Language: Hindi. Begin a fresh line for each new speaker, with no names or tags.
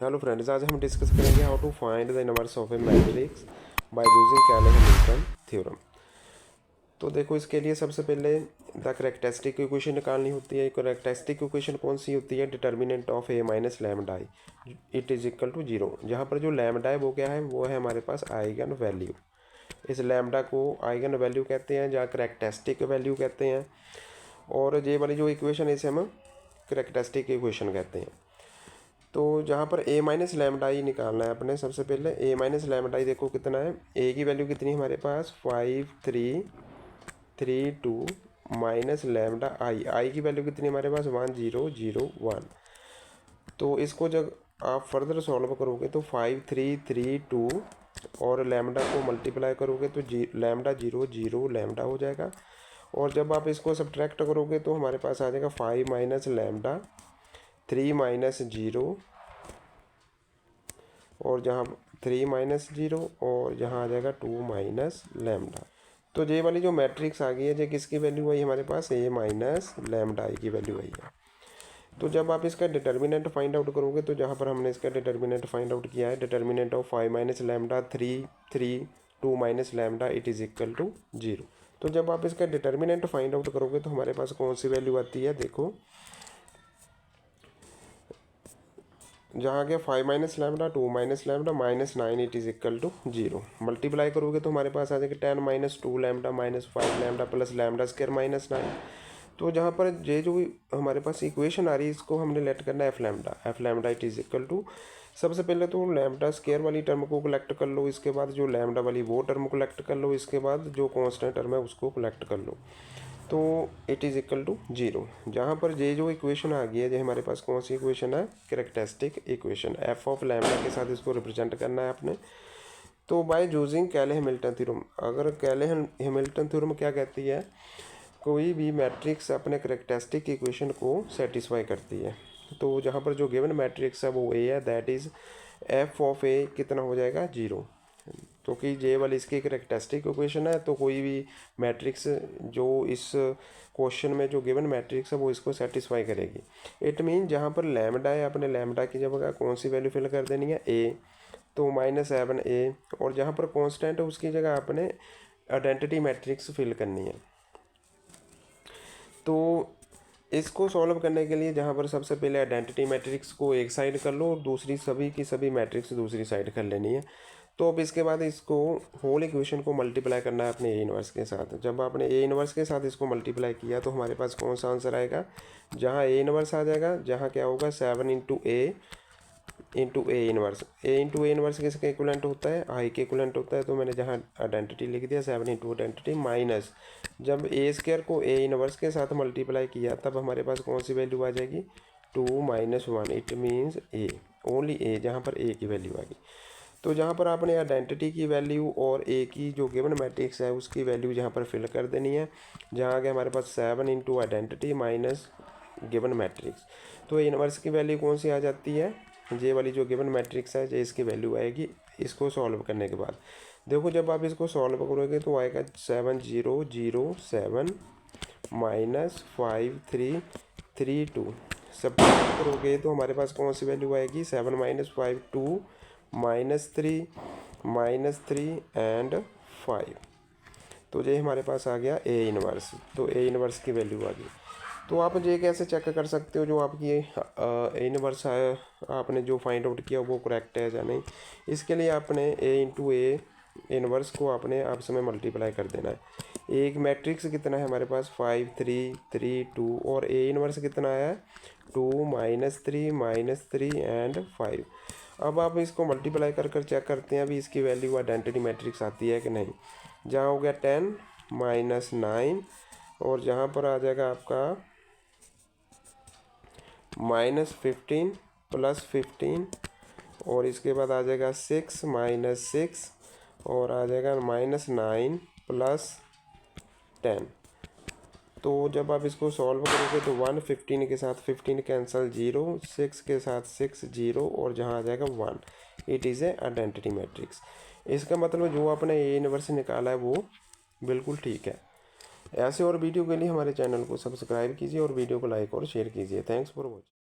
हेलो फ्रेंड्स, आज हम डिस्कस करेंगे how to find the inverse of a matrix by using Cayley Hamilton theorem. तो देखो, इसके लिए सबसे पहले द कैरेक्टरिस्टिक इक्वेशन निकालनी होती है। कैरेक्टरिस्टिक इक्वेशन कौन सी होती है? Determinant of A minus lambda I it is equal to zero. जहाँ पर जो लैम्डा है वो क्या है? वो है हमारे पास आइगन वैल्यू। इस लैम्डा को आइगन वैल्यू कहते हैं या कैरेक्टरिस्टिक वैल्यू कहते हैं। और ये वाली जो इक्वेशन है इसे हम कैरेक्टरिस्टिक इक्वेशन कहते हैं। तो जहाँ पर ए माइनस लैम्डा आई निकालना है अपने, सबसे पहले ए माइनस लैम्डा आई देखो कितना है। ए की वैल्यू कितनी है हमारे पास? 5 3 3 2 माइनस लैम्डा आई। आई की वैल्यू कितनी है हमारे पास? 1001। तो इसको जब आप फर्दर सॉल्व करोगे तो 5 3 3 2 और लैम्डा को मल्टीप्लाई करोगे तो लैम्डा 0 लैम्डा हो जाएगा। और जब आप इसको सब्ट्रैक्ट करोगे तो हमारे पास आ जाएगा 5 माइनस लैम्डा 3 माइनस 0 और जहाँ 3 माइनस 0 और यहाँ आ जाएगा 2 माइनस लैम्डा। तो ये वाली जो मैट्रिक्स आ गई है, ये किसकी वैल्यू आई हमारे पास? ए माइनस लैम्डा आई की वैल्यू आई है। तो जब आप इसका डिटर्मिनेंट फाइंड आउट करोगे तो जहाँ पर हमने इसका डिटर्मिनेंट फाइंड आउट किया है, determinant of 5 minus lambda 2 minus lambda it is equal to 0। तो जब आप इसका डिटर्मिनेंट फाइंड आउट करोगे तो हमारे पास कौन सी वैल्यू आती है? देखो, जहाँ के 5 minus lambda 2 minus lambda -9 it is equal to 0। Multiply करोगे तो हमारे पास आ जाएगा 10 minus 2 lambda minus 5 lambda plus lambda square -9। तो जहाँ पर ये जो हमारे पास इक्वेशन आ रही है इसको हमने लेट करना है F lambda it is equal to, सबसे पहले तो लैम्डा स्क्वायर वाली टर्म को कलेक्ट कर लो, इसके बाद जो लैम्डा वाली वो टर्म कलेक्ट कर लो, इसके बाद जो कॉन्स्टेंट टर्म है उसको कलेक्ट कर लो। तो इट इज़ इक्वल टू 0। जहाँ पर ये जो इक्वेशन आ गई है, ये हमारे पास कौन सी इक्वेशन है? Characteristic equation. F of lambda के साथ इसको रिप्रेजेंट करना है आपने। तो बाय यूजिंग कैले-हैमिल्टन थ्योरम, अगर कैले-हैमिल्टन थ्योरम क्या कहती है? कोई भी मैट्रिक्स अपने कैरेक्टरिस्टिक इक्वेशन को सेटिस्फाई करती है। तो जहाँ पर जो गिवन मैट्रिक्स है वो ए है, दैट इज़ एफ ऑफ ए कितना हो जाएगा? 0। तो कि जे वाली इसकी कैरेक्टरिस्टिक इक्वेशन है, तो कोई भी मैट्रिक्स जो इस क्वेश्चन में जो गिवन मैट्रिक्स है वो इसको सेटिस्फाई करेगी। इट मीन जहाँ पर लैम्डा है, अपने लैम्डा की जगह कौन सी वैल्यू फिल कर देनी है? ए, तो -7a। और जहाँ पर कांस्टेंट है उसकी जगह आपने आइडेंटिटी मैट्रिक्स फिल करनी है। तो इसको सॉल्व करने के लिए जहाँ पर सबसे पहले आइडेंटिटी मैट्रिक्स को एक साइड कर लो और दूसरी सभी की सभी मैट्रिक्स दूसरी साइड कर लेनी है। तो अब इसके बाद इसको होल इक्वेशन को मल्टीप्लाई करना है अपने ए इनवर्स के साथ। जब आपने ए इनवर्स के साथ इसको मल्टीप्लाई किया तो हमारे पास कौन सा आंसर आएगा? जहाँ ए इनवर्स आ जाएगा, जहाँ क्या होगा? 7 into A inverse. A into A inverse किसके इक्वलेंट होता है? आई के इक्वलेंट होता है। तो मैंने जहाँ आइडेंटिटी लिख दिया 7 इंटू आइडेंटिटी माइनस, जब ए स्क्वायर को ए इनवर्स के साथ मल्टीप्लाई किया तब हमारे पास कौन सी वैल्यू आ जाएगी? 2 minus 1। It means A, only A, जहाँ पर ए की वैल्यू आ गई। तो जहाँ पर आपने आइडेंटिटी की वैल्यू और ए की जो गिवन मैट्रिक्स है उसकी वैल्यू जहाँ पर फिल कर देनी है, जहाँ आगे हमारे पास 7 into identity minus given matrix. तो इनवर्स की वैल्यू कौन सी आ जाती है? ये वाली जो गिवन मैट्रिक्स है ये इसकी वैल्यू आएगी इसको सॉल्व करने के बाद। देखो, जब आप इसको सॉल्व करोगे तो आएगा 7007 -5332। सब करोगे तो हमारे पास कौन सी वैल्यू आएगी? 7 माइनस 5 2 -3 एंड 5। तो ये हमारे पास आ गया ए इनवर्स। तो ए इनवर्स की वैल्यू आ गई। तो आप ये कैसे चेक कर सकते हो जो आपकी ए इनवर्स है आपने जो फाइंड आउट किया वो करेक्ट है या नहीं? इसके लिए आपने ए इंटू ए इनवर्स को आपने आपस में मल्टीप्लाई कर देना है। एक मैट्रिक्स कितना है हमारे पास? 5 3 3 2 और ए इनवर्स कितना आया है? 2 -3 एंड 5। अब आप इसको मल्टीप्लाई कर कर चेक करते हैं अभी इसकी वैल्यू आइडेंटिटी मैट्रिक्स आती है कि नहीं। जहाँ हो गया 10 -9 और जहाँ पर आ जाएगा आपका -15 +15 और इसके बाद आ जाएगा 6 -6 और आ जाएगा -9 +10। तो जब आप इसको सॉल्व करोगे तो 115 के साथ 15 कैंसिल 0, 6 के साथ 6 0 और जहाँ आ जाएगा 1। It is a identity matrix. इसका मतलब जो आपने ए इनवर्स निकाला है वो बिल्कुल ठीक है। ऐसे और वीडियो के लिए हमारे चैनल को सब्सक्राइब कीजिए और वीडियो को लाइक और शेयर कीजिए। Thanks for watching.